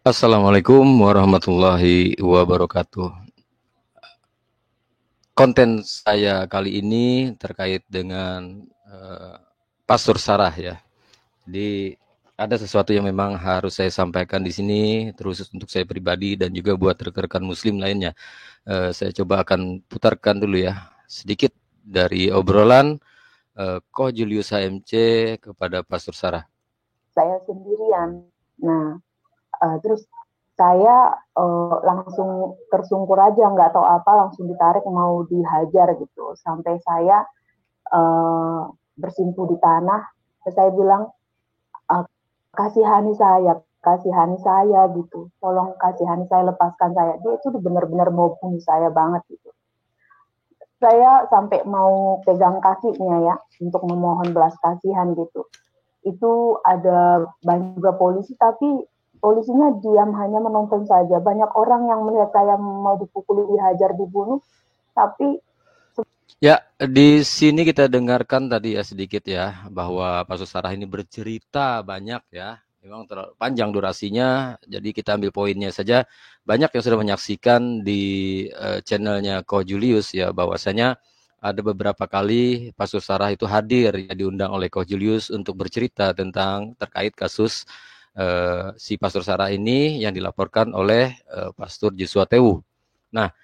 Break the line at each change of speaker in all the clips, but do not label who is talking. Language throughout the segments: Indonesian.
Assalamualaikum warahmatullahi wabarakatuh. Konten saya kali ini terkait dengan Pastor Sarah ya. Jadi ada sesuatu yang memang harus saya sampaikan di sini, terus untuk saya pribadi dan juga buat rekan-rekan Muslim lainnya. Saya coba akan putarkan dulu ya sedikit dari obrolan Ko Julius HMC kepada Pastor Sarah.
Saya sendirian. Nah, terus saya langsung tersungkur aja, nggak tahu apa, langsung ditarik mau dihajar gitu. Sampai saya bersimpuh di tanah. Saya bilang, kasihani saya gitu. Tolong kasihani saya, lepaskan saya. Dia itu benar-benar mau bunuh saya banget gitu. Saya sampai mau pegang kakinya ya, untuk memohon belas kasihan gitu. Itu ada banyak juga polisi, tapi polisinya diam, hanya menonton saja. Banyak orang yang melihat saya mau dipukuli, dihajar, dibunuh, tapi
Ya, di sini kita dengarkan tadi ya sedikit ya, bahwa Pastor Sarah ini bercerita banyak ya. Memang terlalu panjang durasinya, jadi kita ambil poinnya saja. Banyak yang sudah menyaksikan di channelnya Ko Julius ya, bahwasanya ada beberapa kali Pastor Sarah itu hadir, ya, diundang oleh Ko Julius untuk bercerita tentang terkait kasus si Pastor Sarah ini yang dilaporkan oleh Pastor Joshua Tewu. Nah,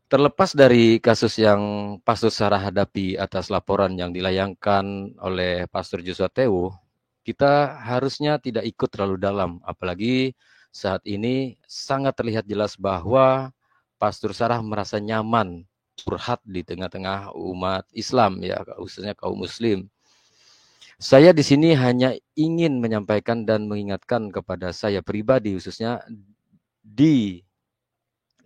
terlepas dari kasus yang Pastor Sarah hadapi atas laporan yang dilayangkan oleh Pastor Joshua Tewu, kita harusnya tidak ikut terlalu dalam. Apalagi saat ini sangat terlihat jelas bahwa Pastor Sarah merasa nyaman curhat di tengah-tengah umat Islam, ya khususnya kaum Muslim. Saya di sini hanya ingin menyampaikan dan mengingatkan kepada saya pribadi, khususnya di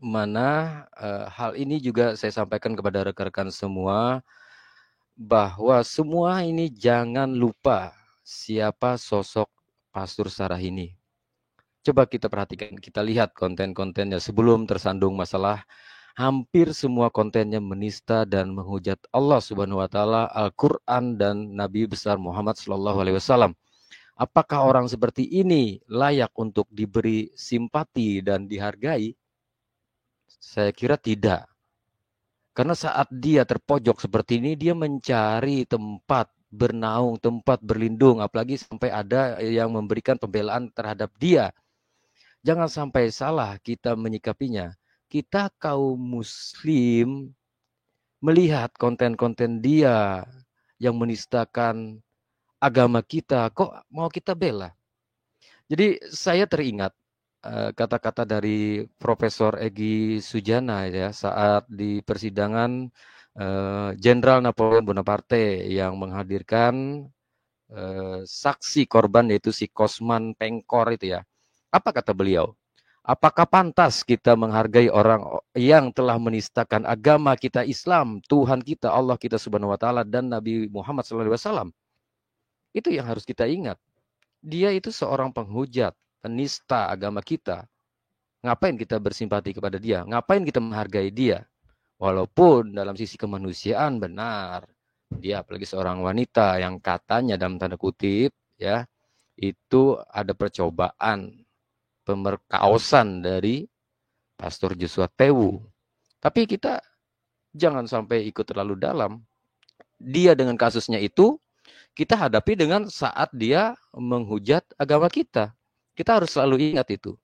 mana hal ini juga saya sampaikan kepada rekan-rekan semua, bahwa semua ini jangan lupa siapa sosok Pastor Sarah ini. Coba kita perhatikan, kita lihat konten-kontennya sebelum tersandung masalah. Hampir semua kontennya menista dan menghujat Allah Subhanahu wa taala, Al-Qur'an dan Nabi besar Muhammad sallallahu alaihi wasallam. Apakah orang seperti ini layak untuk diberi simpati dan dihargai? Saya kira tidak. Karena saat dia terpojok seperti ini, dia mencari tempat bernaung, tempat berlindung, apalagi sampai ada yang memberikan pembelaan terhadap dia. Jangan sampai salah kita menyikapinya. Kita kaum muslim melihat konten-konten dia yang menistakan agama kita, kok mau kita bela? Jadi saya teringat kata-kata dari Profesor Egy Sujana ya saat di persidangan Jenderal Napoleon Bonaparte yang menghadirkan saksi korban, yaitu si Kosman Pengkor itu ya. Apa kata beliau? Apakah pantas kita menghargai orang yang telah menistakan agama kita Islam, Tuhan kita, Allah kita Subhanahu wa taala dan Nabi Muhammad sallallahu alaihi wasallam? Itu yang harus kita ingat. Dia itu seorang penghujat, penista agama kita. Ngapain kita bersimpati kepada dia? Ngapain kita menghargai dia? Walaupun dalam sisi kemanusiaan benar, dia apalagi seorang wanita yang katanya dalam tanda kutip ya, itu ada percobaan pemerkosaan dari Pastor Joshua Tewu. Tapi kita jangan sampai ikut terlalu dalam. Dia dengan kasusnya itu kita hadapi dengan saat dia menghujat agama kita. Kita harus selalu ingat itu.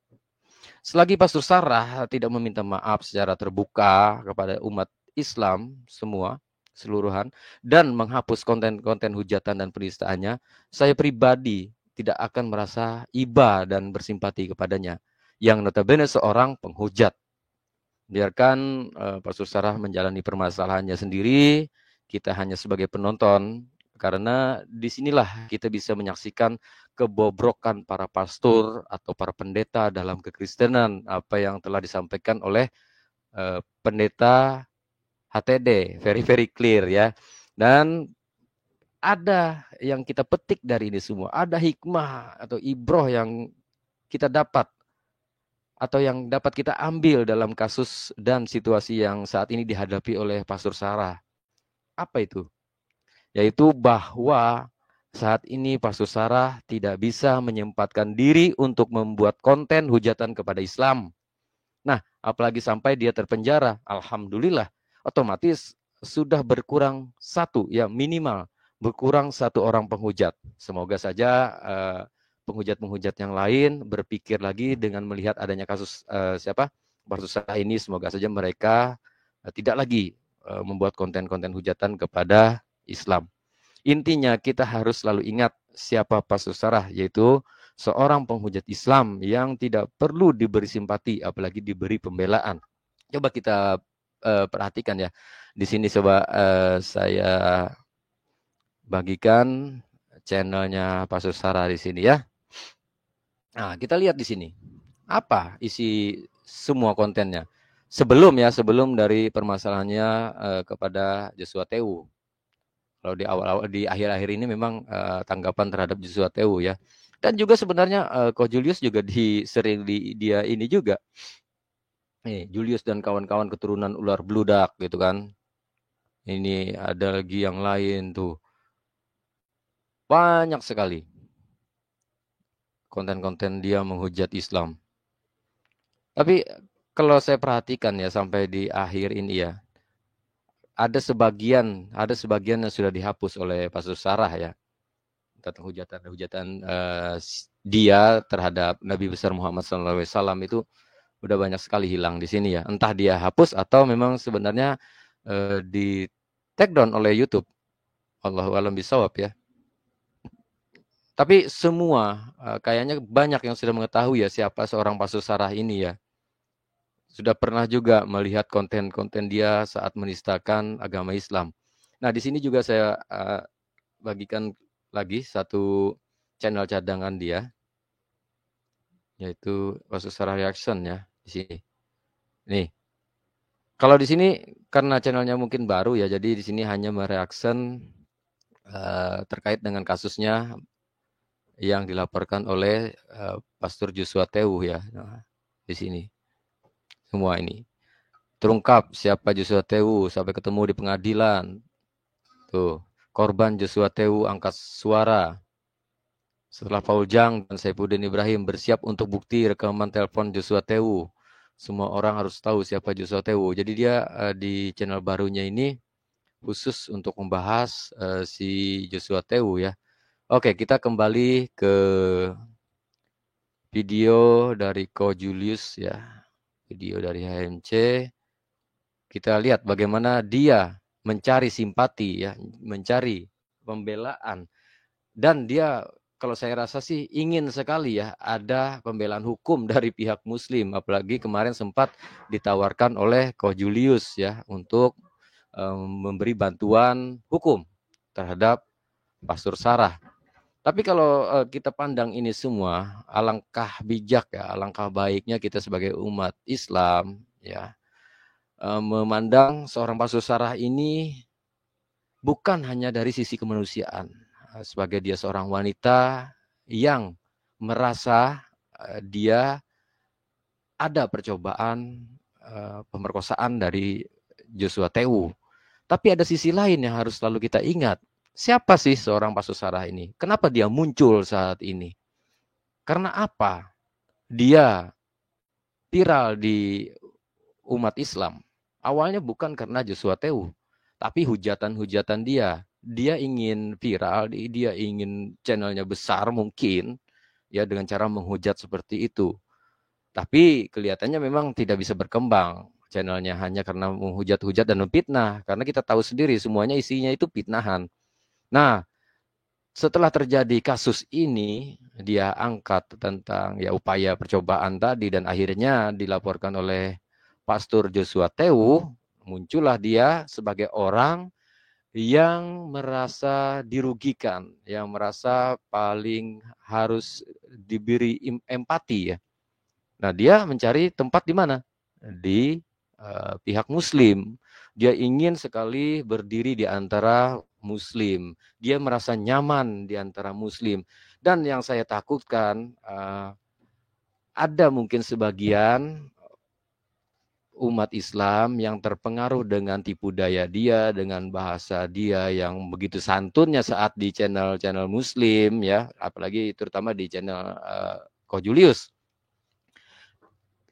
Selagi Pastor Sarah tidak meminta maaf secara terbuka kepada umat Islam semua, seluruhan, dan menghapus konten-konten hujatan dan penistaannya, saya pribadi tidak akan merasa iba dan bersimpati kepadanya, yang notabene seorang penghujat. Biarkan Pastor Sarah menjalani permasalahannya sendiri, kita hanya sebagai penonton, karena disinilah kita bisa menyaksikan kebobrokan para pastor atau para pendeta dalam kekristenan, apa yang telah disampaikan oleh pendeta HTD, very clear ya. Dan ada yang kita petik dari ini semua, ada hikmah atau ibroh yang kita dapat atau yang dapat kita ambil dalam kasus dan situasi yang saat ini dihadapi oleh Pastor Sarah. Apa itu? Yaitu bahwa saat ini Pastor Sarah tidak bisa menyempatkan diri untuk membuat konten hujatan kepada Islam. Nah, apalagi sampai dia terpenjara, alhamdulillah, otomatis sudah berkurang satu, ya minimal berkurang satu orang penghujat. Semoga saja penghujat-penghujat yang lain berpikir lagi dengan melihat adanya kasus Pastor Sarah ini, semoga saja mereka tidak lagi membuat konten-konten hujatan kepada Islam. Intinya kita harus selalu ingat siapa Pastor Sarah, yaitu seorang penghujat Islam yang tidak perlu diberi simpati, apalagi diberi pembelaan. Coba kita perhatikan ya. Di sini coba saya bagikan channelnya Pastor Sarah di sini ya. Nah, kita lihat di sini. Apa isi semua kontennya? Sebelum dari permasalahannya kepada Joshua Tewu. Kalau di awal-awal, di akhir-akhir ini memang tanggapan terhadap Joshua Tewu ya. Dan juga sebenarnya Ko Julius juga sering dia ini juga. Nih, Julius dan kawan-kawan keturunan ular bludak gitu kan. Ini ada lagi yang lain tuh. Banyak sekali konten-konten dia menghujat Islam. Tapi kalau saya perhatikan ya sampai di akhir ini ya, ada sebagian yang sudah dihapus oleh Pastor Sarah ya. Tentang hujatan-hujatan dia terhadap Nabi besar Muhammad SAW itu udah banyak sekali hilang di sini ya. Entah dia hapus atau memang sebenarnya di take down oleh YouTube. Allahu a'lam bishawab ya. Tapi semua kayaknya banyak yang sudah mengetahui ya siapa seorang Pastor Sarah ini ya. Sudah pernah juga melihat konten-konten dia saat menistakan agama Islam. Nah, di sini juga saya bagikan lagi satu channel cadangan dia, yaitu Pastor Sarah Reaction ya di sini. Nih, kalau di sini karena channelnya mungkin baru ya, jadi di sini hanya mereaction terkait dengan kasusnya yang dilaporkan oleh Pastor Joshua Tewu ya. Nah, di sini semua ini terungkap siapa Joshua Tewu sampai ketemu di pengadilan. Tuh, korban Joshua Tewu angkat suara. Setelah Paul Jang dan Saifuddin Ibrahim bersiap untuk bukti rekaman telepon Joshua Tewu. Semua orang harus tahu siapa Joshua Tewu. Jadi dia di channel barunya ini khusus untuk membahas si Joshua Tewu ya. Oke, kita kembali ke video dari Ko Julius ya. Video dari HMC. Kita lihat bagaimana dia mencari simpati ya, mencari pembelaan. Dan dia kalau saya rasa sih ingin sekali ya ada pembelaan hukum dari pihak Muslim, apalagi kemarin sempat ditawarkan oleh Ko Julius ya untuk memberi bantuan hukum terhadap Pastor Sarah. Tapi kalau kita pandang ini semua, alangkah bijak ya, alangkah baiknya kita sebagai umat Islam ya memandang seorang Pastor Sarah ini bukan hanya dari sisi kemanusiaan, sebagai dia seorang wanita yang merasa dia ada percobaan pemerkosaan dari Joshua Tewu. Tapi ada sisi lain yang harus selalu kita ingat. Siapa sih seorang Pastor Sarah ini? Kenapa dia muncul saat ini? Karena apa? Dia viral di umat Islam. Awalnya bukan karena Joshua Tewu, tapi hujatan-hujatan dia. Dia ingin viral, dia ingin channelnya besar mungkin, ya dengan cara menghujat seperti itu. Tapi kelihatannya memang tidak bisa berkembang channelnya hanya karena menghujat-hujat dan memfitnah. Karena kita tahu sendiri semuanya isinya itu fitnahan. Nah, setelah terjadi kasus ini, dia angkat tentang ya upaya percobaan tadi dan akhirnya dilaporkan oleh Pastor Joshua Tewu, muncullah dia sebagai orang yang merasa dirugikan, yang merasa paling harus diberi empati ya. Nah, dia mencari tempat di mana? Di pihak Muslim. Dia ingin sekali berdiri di antara Muslim. Dia merasa nyaman di antara Muslim. Dan yang saya takutkan ada mungkin sebagian umat Islam yang terpengaruh dengan tipu daya dia, dengan bahasa dia yang begitu santunnya saat di channel-channel Muslim ya, apalagi terutama di channel Ko Julius,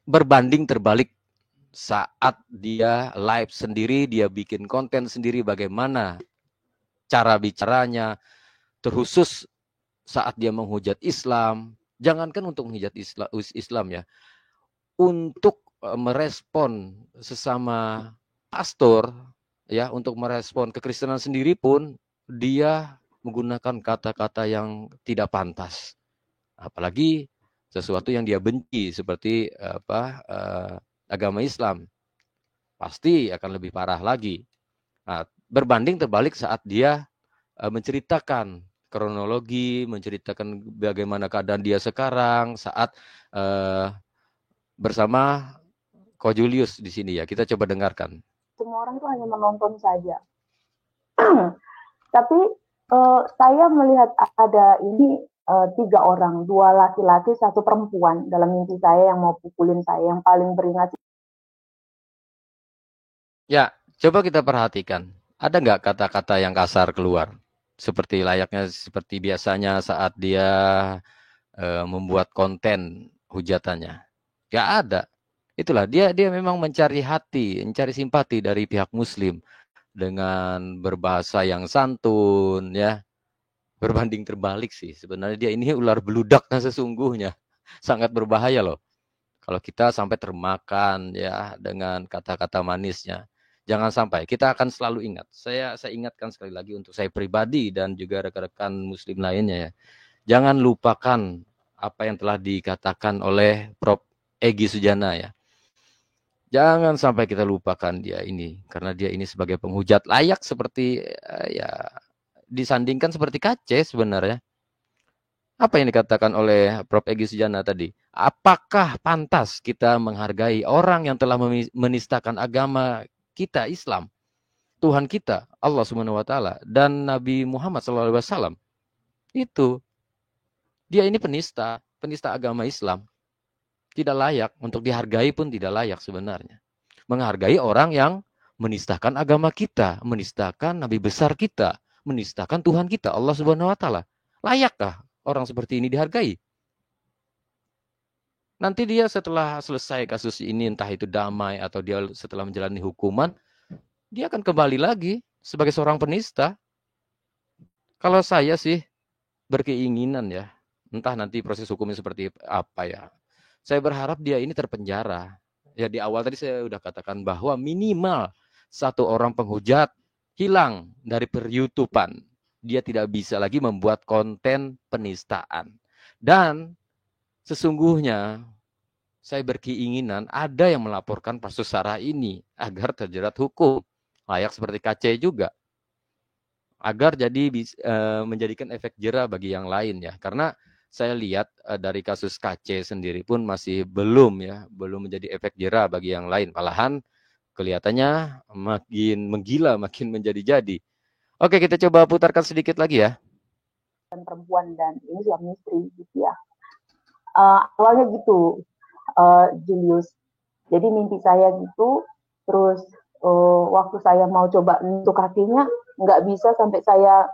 berbanding terbalik saat dia live sendiri, dia bikin konten sendiri, bagaimana cara bicaranya, terkhusus saat dia menghujat Islam. Jangankan untuk menghujat Islam ya, untuk merespon sesama pastor ya, untuk merespon kekristenan sendiri pun dia menggunakan kata-kata yang tidak pantas, apalagi sesuatu yang dia benci seperti agama Islam, pasti akan lebih parah lagi. Nah, berbanding terbalik saat dia menceritakan kronologi, menceritakan bagaimana keadaan dia sekarang saat bersama Ko Julius di sini ya. Kita coba dengarkan.
Semua orang itu hanya menonton saja. Tapi saya melihat ada ini 3 orang, 2 laki-laki, 1 perempuan dalam mimpi saya yang mau pukulin saya, yang paling beringat.
Ya, coba kita perhatikan. Ada nggak kata-kata yang kasar keluar? Seperti layaknya seperti biasanya saat dia membuat konten hujatannya. Nggak ada. Itulah dia memang mencari hati, mencari simpati dari pihak Muslim dengan berbahasa yang santun ya. Berbanding terbalik sih sebenarnya, dia ini ular beludaknya sesungguhnya. Sangat berbahaya loh kalau kita sampai termakan ya dengan kata-kata manisnya. Jangan sampai, kita akan selalu ingat. Saya ingatkan sekali lagi untuk saya pribadi dan juga rekan-rekan Muslim lainnya ya. Jangan lupakan apa yang telah dikatakan oleh Prof. Egy Sujana ya. Jangan sampai kita lupakan dia ini, karena dia ini sebagai penghujat layak seperti ya disandingkan seperti KC sebenarnya. Apa yang dikatakan oleh Prof. Egy Sujana tadi? Apakah pantas kita menghargai orang yang telah menistakan agama kita, Islam, Tuhan kita, Allah Subhanahu wa taala, dan Nabi Muhammad SAW? Itu. Dia ini penista agama Islam. Tidak layak untuk dihargai, pun tidak layak sebenarnya. Menghargai orang yang menistakan agama kita, menistakan nabi besar kita, menistakan Tuhan kita, Allah Subhanahu wa taala. Layakkah orang seperti ini dihargai? Nanti dia setelah selesai kasus ini, entah itu damai atau dia setelah menjalani hukuman, dia akan kembali lagi sebagai seorang penista. Kalau saya sih berkeinginan ya, entah nanti proses hukumnya seperti apa ya, saya berharap dia ini terpenjara. Ya di awal tadi saya sudah katakan bahwa minimal 1 orang penghujat hilang dari per-YouTubean. Dia tidak bisa lagi membuat konten penistaan. Dan sesungguhnya saya berkeinginan ada yang melaporkan Pastor Sarah ini agar terjerat hukum. Layak seperti KC juga. Agar jadi menjadikan efek jera bagi yang lain ya. Karena saya lihat dari kasus KC sendiri pun masih belum menjadi efek jera bagi yang lain. Malahan kelihatannya makin menggila, makin menjadi-jadi. Oke, kita coba putarkan sedikit lagi ya.
Dan perempuan dan ini suami istri gitu ya. Awalnya gitu, Julius. Jadi mimpi saya gitu, terus waktu saya mau coba untuk kakinya nggak bisa, sampai saya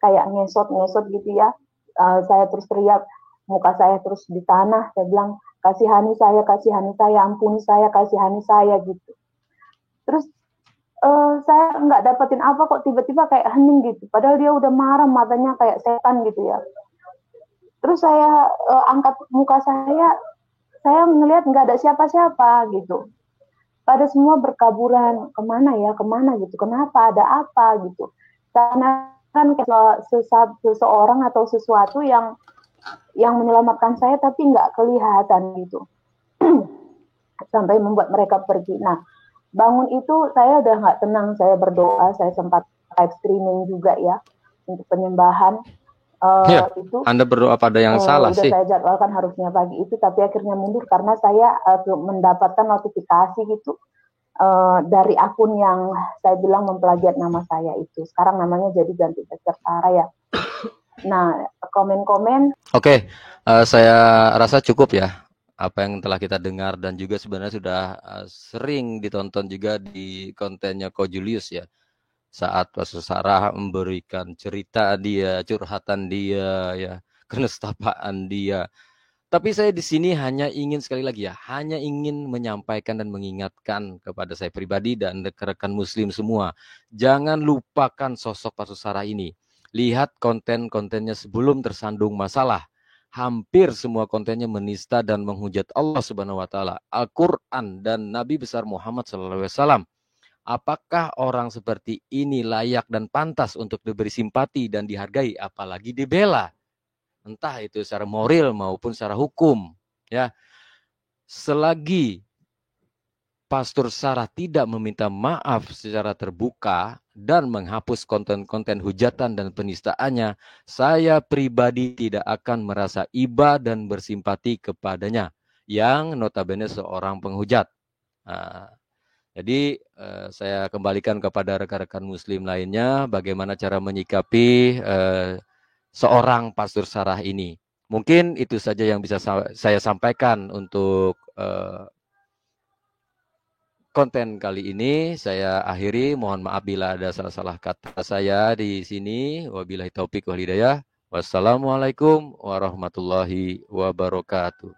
kayak ngesot gitu ya. Saya terus teriak, muka saya terus di tanah, saya bilang kasihani saya, ampuni saya, kasihani saya gitu. Terus saya nggak dapetin apa kok tiba-tiba kayak hening gitu, padahal dia udah marah, matanya kayak setan gitu ya. Terus saya angkat muka saya ngelihat nggak ada siapa-siapa gitu. Pada semua berkaburan, kemana gitu, kenapa, ada apa gitu. Karena kan seseorang atau sesuatu yang menyelamatkan saya tapi nggak kelihatan gitu. Sampai membuat mereka pergi. Nah, bangun itu saya udah nggak tenang, saya berdoa, saya sempat live streaming juga ya untuk penyembahan.
Itu Anda berdoa pada yang salah
udah
sih.
Saya jadwalkan harusnya pagi itu, tapi akhirnya mundur karena saya mendapatkan notifikasi gitu dari akun yang saya bilang memplagiat nama saya itu. Sekarang namanya jadi ganti Pastor Sarah ya. Nah, komen-komen.
Oke, saya rasa cukup ya. apa yang telah kita dengar dan juga sebenarnya sudah sering ditonton juga di kontennya Ko Julius ya. Saat Pastor Sarah memberikan cerita dia, curhatan dia, ya, kenestapaan dia. Tapi saya di sini hanya ingin sekali lagi ya, hanya ingin menyampaikan dan mengingatkan kepada saya pribadi dan rekan-rekan muslim semua. Jangan lupakan sosok Pastor Sarah ini. Lihat konten-kontennya sebelum tersandung masalah. Hampir semua kontennya menista dan menghujat Allah Subhanahu wa taala, Al-Qur'an dan Nabi besar Muhammad sallallahu alaihi wasallam. Apakah orang seperti ini layak dan pantas untuk diberi simpati dan dihargai apalagi dibela? Entah itu secara moral maupun secara hukum, ya. Selagi Pastor Sarah tidak meminta maaf secara terbuka dan menghapus konten-konten hujatan dan penistaannya, saya pribadi tidak akan merasa iba dan bersimpati kepadanya yang notabene seorang penghujat. Nah, jadi saya kembalikan kepada rekan-rekan muslim lainnya bagaimana cara menyikapi seorang Pastor Sarah ini. Mungkin itu saja yang bisa saya sampaikan untuk konten kali ini. Saya akhiri, mohon maaf bila ada salah-salah kata saya di sini. Wabillahi taufik wal hidayah. Wassalamualaikum warahmatullahi wabarakatuh.